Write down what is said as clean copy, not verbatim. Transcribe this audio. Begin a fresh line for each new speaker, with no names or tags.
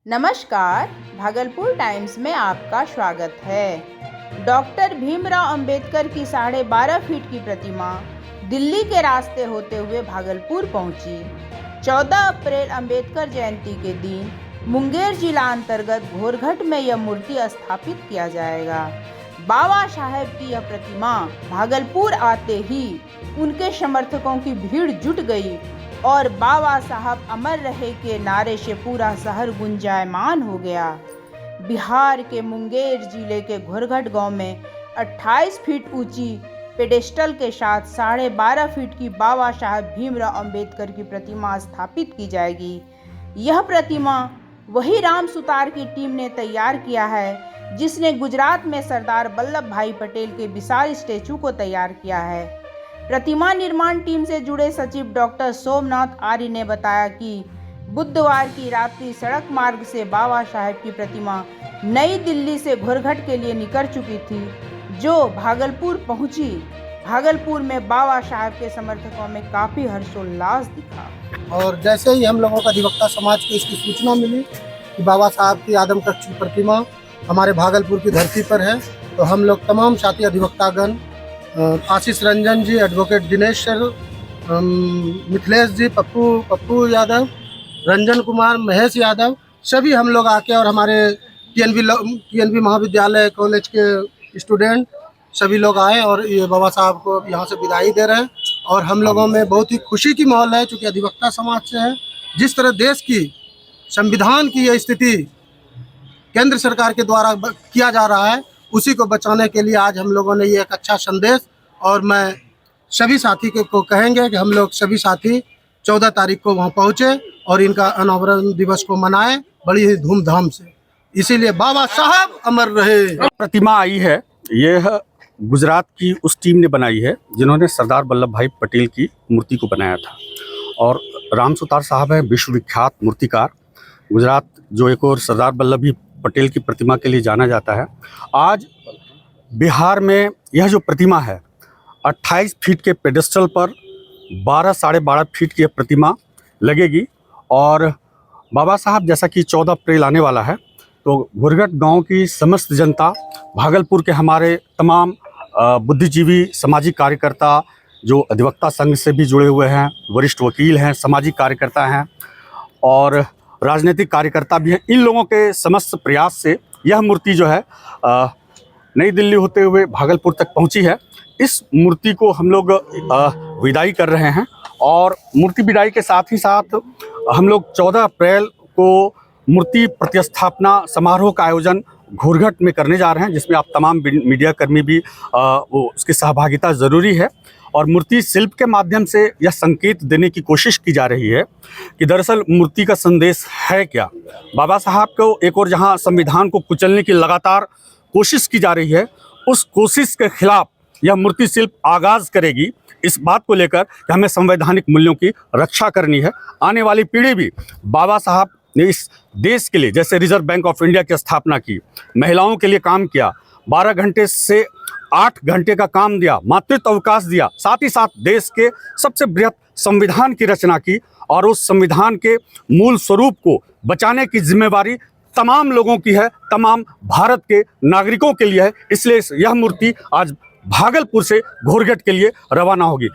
नमस्कार, भागलपुर टाइम्स में आपका स्वागत है। डॉक्टर भीमराव अंबेडकर की 12.5 फीट की प्रतिमा दिल्ली के रास्ते होते हुए भागलपुर पहुंची। 14 अप्रैल अंबेडकर जयंती के दिन मुंगेर जिला अंतर्गत घोरघट में यह मूर्ति स्थापित किया जाएगा। बाबा साहेब की यह प्रतिमा भागलपुर आते ही उनके समर्थकों की भीड़ जुट गई और बाबा साहब अमर रहे के नारे से पूरा शहर गुंजायमान हो गया। बिहार के मुंगेर जिले के घोरघट गांव में 28 फीट ऊंची पेडेस्टल के साथ 12.5 फीट की बाबा साहेब भीमराव अंबेडकर की प्रतिमा स्थापित की जाएगी। यह प्रतिमा वही राम सुतार की टीम ने तैयार किया है जिसने गुजरात में सरदार वल्लभ भाई पटेल के विशाल स्टैचू को तैयार किया है। प्रतिमा निर्माण टीम से जुड़े सचिव डॉक्टर सोमनाथ आर्य ने बताया कि बुधवार की रात्रि सड़क मार्ग से बाबा साहेब की प्रतिमा नई दिल्ली से घोरघट के लिए निकल चुकी थी, जो भागलपुर पहुंची। भागलपुर में बाबा साहेब के समर्थकों में काफ़ी हर्षोल्लास दिखा।
और जैसे ही हम लोगों का अधिवक्ता समाज को इसकी सूचना मिली कि बाबा साहब की आदमकद की प्रतिमा हमारे भागलपुर की धरती पर है, तो हम लोग तमाम साथी अधिवक्तागण, आशीष रंजन जी, एडवोकेट दिनेश सर, मिथिलेश जी, पप्पू यादव, रंजन कुमार, महेश यादव, सभी हम लोग आके और हमारे टीएनवी महाविद्यालय कॉलेज के स्टूडेंट सभी लोग आए और ये बाबा साहब को यहाँ से विदाई दे रहे हैं। और हम लोगों में बहुत ही खुशी की माहौल है, चूँकि अधिवक्ता समाज से है। जिस तरह देश की संविधान की ये स्थिति केंद्र सरकार के द्वारा किया जा रहा है, उसी को बचाने के लिए आज हम लोगों ने ये एक अच्छा संदेश, और मैं सभी साथी को कहेंगे कि हम लोग सभी साथी 14 तारीख को वहाँ पहुँचे और इनका अनावरण दिवस को मनाएं बड़ी ही धूमधाम से। इसीलिए बाबा साहब अमर रहे।
प्रतिमा आई है, यह गुजरात की उस टीम ने बनाई है जिन्होंने सरदार वल्लभ भाई पटेल की मूर्ति को बनाया था। और राम सुतार साहब हैं विश्वविख्यात मूर्तिकार। गुजरात जो एक और सरदार वल्लभ भाई पटेल की प्रतिमा के लिए जाना जाता है। आज बिहार में यह जो प्रतिमा है 28 फीट के पेडेस्टल पर 12-12.5 फीट की यह प्रतिमा लगेगी। और बाबा साहब जैसा कि 14 अप्रैल आने वाला है, तो घोरघट गांव की समस्त जनता, भागलपुर के हमारे तमाम बुद्धिजीवी, सामाजिक कार्यकर्ता जो अधिवक्ता संघ से भी जुड़े हुए हैं, वरिष्ठ वकील हैं, सामाजिक कार्यकर्ता हैं और राजनीतिक कार्यकर्ता भी हैं, इन लोगों के समस्त प्रयास से यह मूर्ति जो है नई दिल्ली होते हुए भागलपुर तक पहुंची है। इस मूर्ति को हम लोग विदाई कर रहे हैं और मूर्ति विदाई के साथ ही साथ हम लोग 14 अप्रैल को मूर्ति प्रतिस्थापना समारोह का आयोजन घोरघट में करने जा रहे हैं, जिसमें आप तमाम मीडिया कर्मी भी उसकी सहभागिता ज़रूरी है। और मूर्ति शिल्प के माध्यम से यह संकेत देने की कोशिश की जा रही है कि दरअसल मूर्ति का संदेश है क्या। बाबा साहब को एक और जहां संविधान को कुचलने की लगातार कोशिश की जा रही है, उस कोशिश के खिलाफ यह मूर्ति शिल्प आगाज़ करेगी, इस बात को लेकर कि हमें संवैधानिक मूल्यों की रक्षा करनी है। आने वाली पीढ़ी भी बाबा साहब ने इस देश के लिए, जैसे रिजर्व बैंक ऑफ इंडिया की स्थापना की, महिलाओं के लिए काम किया, 12 घंटे से 8 घंटे का काम दिया, मातृत्व अवकाश दिया, साथ ही साथ देश के सबसे बृहत संविधान की रचना की और उस संविधान के मूल स्वरूप को बचाने की जिम्मेवारी तमाम लोगों की है, तमाम भारत के नागरिकों के लिए है। इसलिए यह मूर्ति आज भागलपुर से घोरघट के लिए रवाना होगी।